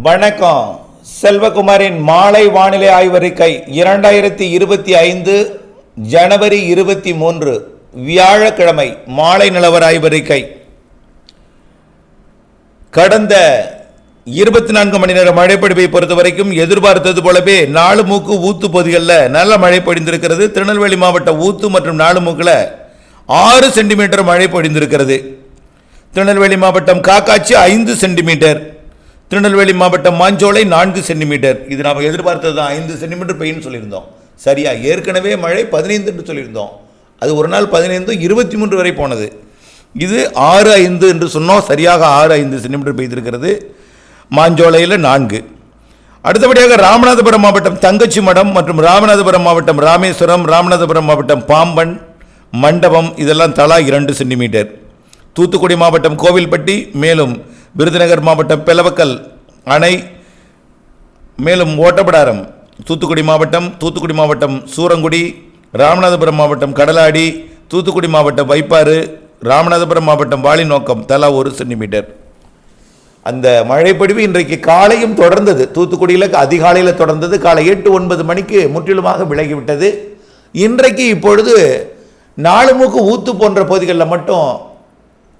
வணக்கம். செல்வகுமாரின் மாலை வானிலை ஆய்வறிக்கை 2025 ஜனவரி 23 வியாழக்கிழமை மாலை நிலவர ஆய்வறிக்கை. கடந்த 24 மணி நேர மழைப்பொழிவை பொறுத்த வரைக்கும் எதிர்பார்த்தது போலவே நாலுமூக்கு ஊத்து பகுதிகளில் நல்ல மழை பொழிந்திருக்கிறது. திருநெல்வேலி மாவட்ட ஊத்து மற்றும் நாலுமூக்கில் 6 சென்டிமீட்டர் மழை பொழிந்திருக்கிறது. திருநெல்வேலி மாவட்டம் காக்காட்சி 5 சென்டிமீட்டர், திருநெல்வேலி மாவட்டம் மாஞ்சோலை 4 சென்டிமீட்டர். இது நாம் எதிர்பார்த்தது தான். 5 சென்டிமீட்டர் பெய்யுன்னு சொல்லியிருந்தோம். சரியா, ஏற்கனவே மழை 15 என்று சொல்லியிருந்தோம். அது ஒரு நாள் 15, 23 வரை போனது. இது 6-5 என்று சொன்னோம். சரியாக 6-5 சென்டிமீட்டர் பெய்திருக்கிறது. மாஞ்சோலையில் 4. அடுத்தபடியாக ராமநாதபுரம் மாவட்டம் தங்கச்சி மடம் மற்றும் ராமநாதபுரம் மாவட்டம் ராமேஸ்வரம், ராமநாதபுரம் மாவட்டம் பாம்பன், மண்டபம் இதெல்லாம் தலா 2 சென்டிமீட்டர். தூத்துக்குடி மாவட்டம் கோவில்பட்டி, மேலும் விருதுநகர் மாவட்டம் பெலவக்கல் அணை, மேலும் ஓட்டப்படாரம், தூத்துக்குடி மாவட்டம் சூரங்குடி, ராமநாதபுரம் மாவட்டம் கடலாடி, தூத்துக்குடி மாவட்டம் வைப்பாறு, ராமநாதபுரம் மாவட்டம் வாலிநோக்கம் தலா 1 சென்டிமீட்டர். அந்த மழைப்பொழிவு இன்றைக்கு காலையும் தொடர்ந்தது. தூத்துக்குடியில் அதிகாலையில் தொடர்ந்தது. காலை 8-9 மணிக்கு முற்றிலுமாக விலகிவிட்டது. இன்றைக்கு இப்பொழுது நாலுமூக்கு ஊத்து போன்ற பகுதிகளில் மட்டும்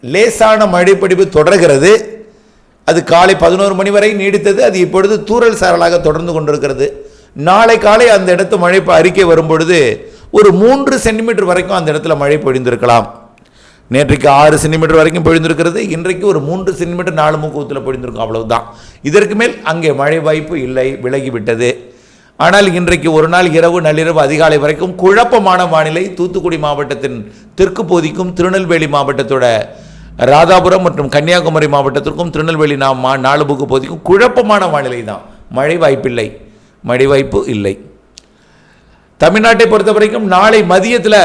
லேசான மழைப்பொழிவு தொடர்கிறது. அது காலை 11 மணி வரை நீடித்தது. அது இப்பொழுது தூறல் சாரலாக தொடர்ந்து கொண்டிருக்கிறது. நாளை காலை அந்த இடத்து மழை அறிக்கை வரும்பொழுது ஒரு 3 சென்டிமீட்டர் வரைக்கும் அந்த இடத்துல மழை பொழிந்திருக்கலாம். நேற்றைக்கு 6 சென்டிமீட்டர் வரைக்கும் பொழிந்திருக்கிறது. இன்றைக்கு ஒரு 3 சென்டிமீட்டர் நாலுமூக்கு ஊத்தில் பொழிந்திருக்கும், அவ்வளவுதான். இதற்கு மேல் அங்கே மழை வாய்ப்பு இல்லை, விலகிவிட்டது. ஆனால் இன்றைக்கு ஒரு நாள் இரவு நள்ளிரவு அதிகாலை வரைக்கும் குழப்பமான வானிலை. தூத்துக்குடி மாவட்டத்தின் தெற்கு பகுதிக்கும் திருநெல்வேலி மாவட்டத்தோட ராதாபுரம் மற்றும் கன்னியாகுமரி மாவட்டத்திற்கும் திருநெல்வேலி நாலுமுக்கு பகுதிக்கும் குழப்பமான வானிலை தான். மழை வாய்ப்பு இல்லை. தமிழ்நாட்டை பொறுத்த வரைக்கும் நாளை மதியத்தில்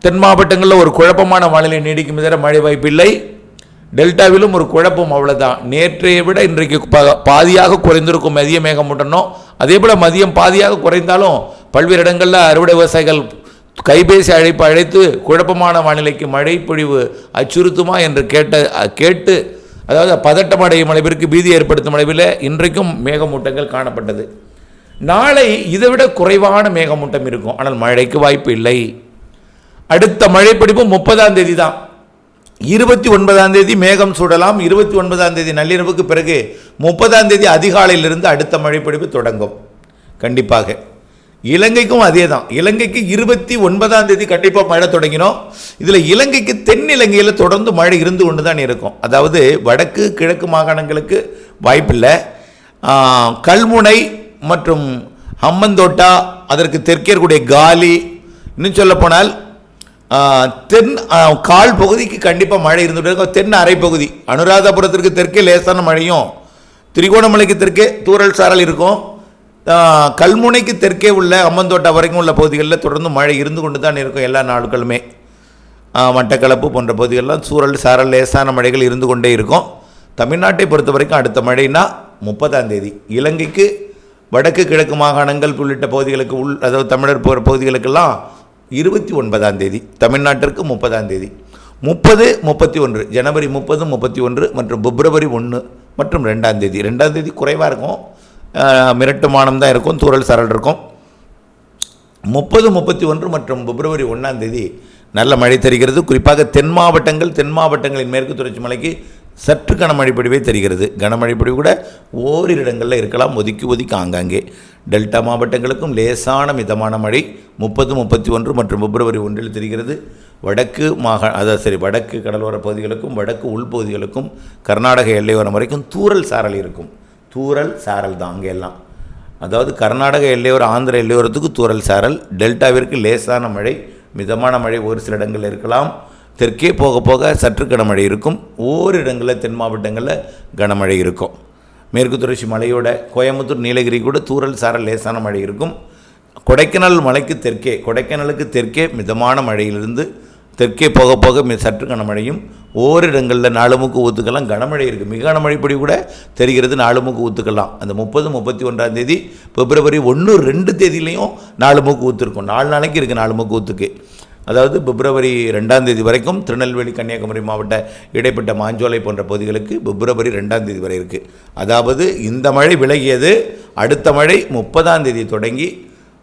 தென் மாவட்டங்களில் ஒரு குழப்பமான வானிலை நீடிக்கும். தவிர மழை வாய்ப்பு இல்லை. டெல்டாவிலும் ஒரு குழப்பம், அவ்வளோதான். நேற்றைய விட இன்றைக்கு பாதியாக குறைந்திருக்கும் மதிய மேகமூட்டணும். அதே போல் மதியம் பாதியாக குறைந்தாலும் பல்வேறு இடங்களில் அறுவடை விவசாயிகள் கைபேசி அழைத்து குழப்பமான வானிலைக்கு மழை பொழிவு அச்சுறுத்துமா என்று கேட்டு அதாவது பதட்டம் அடையும் அளவிற்கு பீதி ஏற்படுத்தும் அளவில் இன்றைக்கும் மேகமூட்டங்கள் காணப்பட்டது. நாளை இதைவிட குறைவான மேகமூட்டம் இருக்கும், ஆனால் மழைக்கு வாய்ப்பு இல்லை. அடுத்த மழைப்பிடிப்பு 30ஆம் தேதி தான். 29ஆம் தேதி மேகம் சூடலாம். 29ஆம் தேதி நள்ளிரவுக்கு பிறகு 30ஆம் தேதி அதிகாலையிலிருந்து அடுத்த மழைப்பிடிப்பு தொடங்கும். கண்டிப்பாக இலங்கைக்கும் அதே தான். இலங்கைக்கு 29ஆம் தேதி கண்டிப்பாக மழை தொடங்கினோம். இதில் இலங்கைக்கு தென் இலங்கையில் தொடர்ந்து மழை இருந்து கொண்டு தான் இருக்கும். அதாவது வடக்கு கிழக்கு மாகாணங்களுக்கு வாய்ப்பில்லை. கல்முனை மற்றும் ஹம்மந்தோட்டா, அதற்கு தெற்கே இருக்கக்கூடிய காலி, இன்னும் சொல்ல போனால் தென் கால் பகுதிக்கு கண்டிப்பாக மழை இருந்துகிட்டு இருக்கும். தென் அரை பகுதி அனுராதபுரத்திற்கு தெற்கே லேசான மழையும், திரிகோணமலைக்கு தெற்கே தூறல் சாரல் இருக்கும். கல்முனைக்கு தெற்கே உள்ள அம்மந்தோட்டா வரைக்கும் உள்ள பகுதிகளில் தொடர்ந்து மழை இருந்து கொண்டு தான் இருக்கும் எல்லா நாட்களுமே. மட்டக்களப்பு போன்ற பகுதிகளெலாம் சூறல் சாரல் லேசான மழைகள் இருந்து கொண்டே இருக்கும். தமிழ்நாட்டை பொறுத்த வரைக்கும் அடுத்த மழைனா 30ஆம் தேதி. இலங்கைக்கு வடக்கு கிழக்கு மாகாணங்கள் உள்ளிட்ட பகுதிகளுக்கு அதாவது தமிழர் போகிற பகுதிகளுக்கெல்லாம் 29ஆம் தேதி. தமிழ்நாட்டிற்கு 30ஆம் தேதி. 30, 31 ஜனவரி 30, 31 மற்றும் பிப்ரவரி 1 மற்றும் 2ஆம் தேதி. 2ஆம் தேதி குறைவாக இருக்கும், மிரட்டுமானம் தான் இருக்கும், தூறல் சாரல் இருக்கும். 30, 31 மற்றும் பிப்ரவரி 1ஆம் தேதி நல்ல மழை தருகிறது. குறிப்பாக தென் மாவட்டங்களின் மேற்கு தொடர்ச்சி மலைக்கு சற்று கனமழை பொழிவே தருகிறது. கனமழை பொழிவு கூட ஓரிரு இடங்களில் இருக்கலாம், ஒதுக்கி ஆங்காங்கே. டெல்டா மாவட்டங்களுக்கும் லேசான மிதமான மழை 30, 31 மற்றும் பிப்ரவரி 1 தெரிகிறது. வடக்கு கடலோர பகுதிகளுக்கும் வடக்கு உள்பகுதிகளுக்கும் கர்நாடக எல்லையோரம் வரைக்கும் தூறல் சாரல் இருக்கும். தூறல் சாரல் தான் அங்கே எல்லாம். அதாவது கர்நாடக எல்லையோர ஆந்திர எல்லையோரத்துக்கு தூறல் சாரல். டெல்டாவிற்கு லேசான மழை, மிதமான மழை ஒரு சில இடங்களில் இருக்கலாம். தெற்கே போக போக சற்று கனமழை இருக்கும். ஓரிடங்களில் தென் மாவட்டங்களில் கனமழை இருக்கும். மேற்கு தொடர்ச்சி மலையோட கோயம்புத்தூர் நீலகிரி கூட தூறல் சாரல் லேசான மழை இருக்கும். கொடைக்கானலுக்கு தெற்கே மிதமான மழையிலிருந்து தெற்கே போக போக சற்று கனமழையும், ஓரிடங்களில் நாலுமுக்கு ஊத்துக்கெல்லாம் கனமழை இருக்குது. மிக கனமழை பொடி கூட தெரிகிறது நாலுமுக்கு ஊத்துக்கெல்லாம். அந்த 30, 31ஆம் தேதி, பிப்ரவரி 1, 2 தேதியிலையும் நாலுமுக்கு ஊத்து இருக்கும். 4 நாளைக்கு இருக்குது நாலுமுக்கு ஊத்துக்கு. அதாவது பிப்ரவரி 2ஆம் தேதி வரைக்கும் திருநெல்வேலி கன்னியாகுமரி மாவட்ட இடைப்பட்ட மாஞ்சோலை போன்ற பகுதிகளுக்கு பிப்ரவரி 2ஆம் தேதி வரை இருக்குது. அதாவது இந்த மழை விலகியது, அடுத்த மழை 30ஆம் தேதி தொடங்கி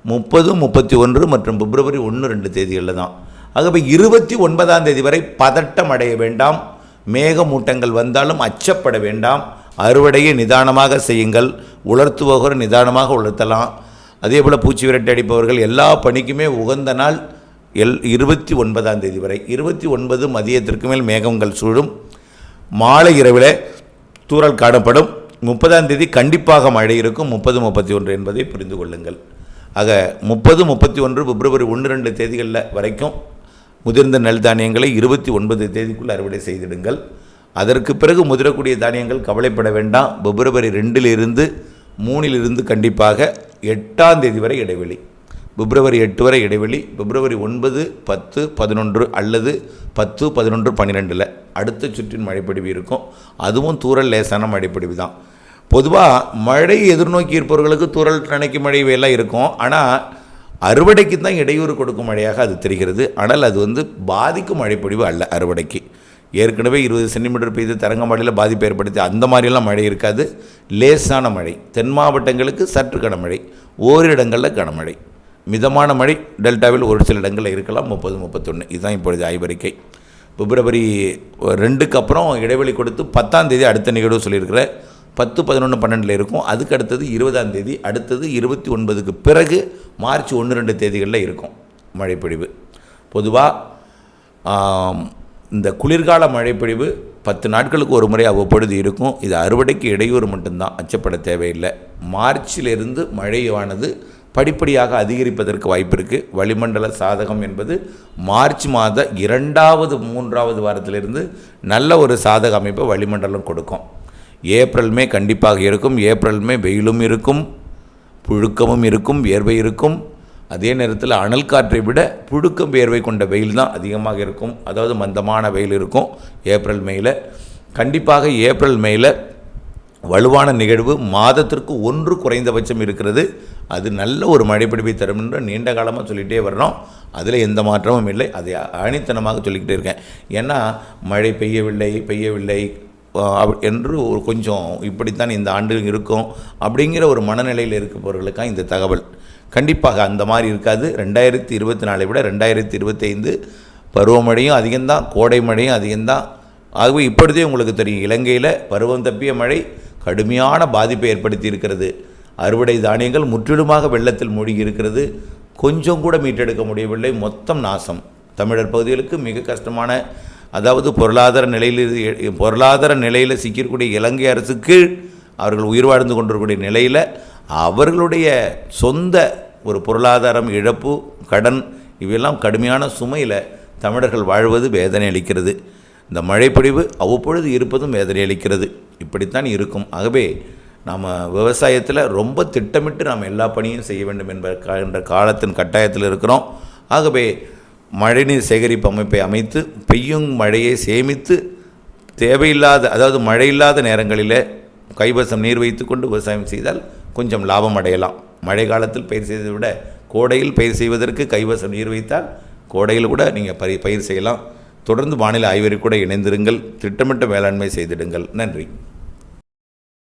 30, 31 மற்றும் பிப்ரவரி 1, 2 தேதிகளில் தான். ஆகவே 29ஆம் தேதி வரை பதட்டம் அடைய வேண்டாம். மேகமூட்டங்கள் வந்தாலும் அச்சப்பட வேண்டாம். அறுவடையை நிதானமாக செய்யுங்கள். உலர்த்துபவர் நிதானமாக உலர்த்தலாம். அதே போல் பூச்சி விரட்டி அடிப்பவர்கள் எல்லா பணிக்குமே உகந்த நாள் 29ஆம் தேதி வரை. 29 மதியத்திற்கு மேல் மேகங்கள் சூழும். மாலை இரவில் தூறல் காணப்படும். 30ஆம் தேதி கண்டிப்பாக மழை இருக்கும். 30, 31 என்பதை புரிந்து கொள்ளுங்கள். ஆக 30, 31 பிப்ரவரி 1, 2 தேதிகளில் வரைக்கும் முதிர்ந்த நெல் தானியங்களை 29 தேதிக்குள் அறுவடை செய்திடுங்கள். அதற்கு பிறகு முதிரக்கூடிய தானியங்கள் கவலைப்பட வேண்டாம். பிப்ரவரி 2 3 கண்டிப்பாக 8ஆம் தேதி வரை இடைவெளி. பிப்ரவரி 8 வரை இடைவெளி. பிப்ரவரி 9, 10, 11 அல்லது 10, 11, 12 அடுத்த சுற்றின் மழைப்பொழிவு இருக்கும். அதுவும் தூறல் லேசான மழைப்பொழிவு தான். பொதுவாக மழை எதிர்நோக்கி இருப்பவர்களுக்கு தூறல் நினைக்கும் மழை எல்லாம் இருக்கும். ஆனால் அறுவடைக்கு தான் இடையூறு கொடுக்கும் மழையாக அது தெரிகிறது. ஆனால் அது பாதிக்கும் மழைப்பொழிவு அல்ல. அறுவடைக்கு ஏற்கனவே 20 சென்டிமீட்டர் பெய்து தரங்கம்பாடியில் பாதிப்பு ஏற்படுத்தி அந்த மாதிரியெல்லாம் மழை இருக்காது. லேசான மழை. தென் மாவட்டங்களுக்கு சற்று கனமழை, ஓரிரு இடங்களில் கனமழை, மிதமான மழை டெல்டாவில் ஒரு சில இடங்களில் இருக்கலாம். 30, 31 இதுதான் இப்பொழுது ஆய்வறிக்கை. பிப்ரவரி 2க்கு அப்புறம் இடைவெளி கொடுத்து 10ஆம் தேதி அடுத்த நிகழ்வு சொல்லியிருக்கிற 10, 11, 12 இருக்கும். அதுக்கு அடுத்தது 20ஆம் தேதி, அடுத்தது 29க்கு பிறகு மார்ச் 1, 2 தேதிகளில் இருக்கும் மழைப்பொழிவு. பொதுவாக இந்த குளிர்கால மழைப்பொழிவு 10 நாட்களுக்கு ஒரு முறை அவ்வப்பொழுது இருக்கும். இது அறுவடைக்கு இடையூறு மட்டும்தான், அச்சப்பட தேவையில்லை. மார்ச்சிலிருந்து மழையானது படிப்படியாக அதிகரிப்பதற்கு வாய்ப்பு இருக்குது. வளிமண்டல சாதகம் என்பது மார்ச் மாத 2வது 3வது வாரத்திலிருந்து நல்ல ஒரு சாதக அமைப்பை வளிமண்டலம் கொடுக்கும். ஏப்ரல் மே கண்டிப்பாக இருக்கும். ஏப்ரல் மே வெயிலும் இருக்கும், புழுக்கமும் இருக்கும், வியர்வை இருக்கும். அதே நேரத்தில் அனல் காற்றை விட புழுக்கம் வியர்வை கொண்ட வெயில் தான் அதிகமாக இருக்கும். அதாவது மந்தமான வெயில் இருக்கும் ஏப்ரல் மேயில். கண்டிப்பாக ஏப்ரல் மேயில் வலுவான நிகழ்வு மாதத்திற்கு 1 குறைந்தபட்சம் இருக்கிறது. அது நல்ல ஒரு மழைப்பிடிப்பை தரும் என்று நீண்ட காலமாக சொல்லிகிட்டே வர்றோம். அதில் எந்த மாற்றமும் இல்லை. அதை ஆணித்தனமாக சொல்லிக்கிட்டே இருக்கேன். ஏன்னா மழை பெய்யவில்லை என்று கொஞ்சம் இப்படித்தான் இந்த ஆண்டு இருக்கும் அப்படிங்கிற ஒரு மனநிலையில் இருப்பவர்களுக்காக இந்த தகவல். கண்டிப்பாக அந்த மாதிரி இருக்காது. 2024 விட 2025 பருவமழையும் அதிகம்தான், கோடை மழையும் அதிகம்தான். ஆகவே இப்பொழுதே உங்களுக்கு தெரியும், இலங்கையில் பருவம் தப்பிய மழை கடுமையான பாதிப்பை ஏற்படுத்தி இருக்கிறது. அறுவடை தானியங்கள் முற்றிலுமாக வெள்ளத்தில் மூழ்கி இருக்கிறது. கொஞ்சம் கூட மீட்டெடுக்க முடியவில்லை. மொத்தம் நாசம். தமிழர் பகுதிகளுக்கு மிக கஷ்டமான, அதாவது பொருளாதார நிலையில் சிக்கக்கூடிய இலங்கை அரசுக்கு அவர்கள் உயிர் வாழ்ந்து கொண்டிருக்கக்கூடிய நிலையில் அவர்களுடைய சொந்த ஒரு பொருளாதாரம் இழப்பு, கடன் இவையெல்லாம் கடுமையான சுமையில் தமிழர்கள் வாழ்வது வேதனை அளிக்கிறது. இந்த மழைப்பொழிவு அவ்வப்பொழுது இருப்பதும் வேதனை அளிக்கிறது. இப்படித்தான் இருக்கும். ஆகவே நாம் விவசாயத்தில் ரொம்ப திட்டமிட்டு நாம் எல்லா பணியும் செய்ய வேண்டும் என்ற காலத்தின் கட்டாயத்தில் இருக்கிறோம். ஆகவே மழைநீர் சேகரிப்பு அமைப்பை அமைத்து பெய்யும் மழையை சேமித்து தேவையில்லாத, அதாவது மழை இல்லாத நேரங்களில் கைவசம் நீர் வைத்து கொண்டு விவசாயம் செய்தால் கொஞ்சம் லாபம் அடையலாம். மழை காலத்தில் பயிர் செய்வதை விட கோடையில் பயிர் செய்வதற்கு கைவசம் நீர் வைத்தால் கோடையில் கூட நீங்கள் பயிர் செய்யலாம். தொடர்ந்து வானிலை ஆய்வறிக்கை கூட இணைந்திருங்கள். திட்டமிட்ட வேளாண்மை செய்திடுங்கள். நன்றி.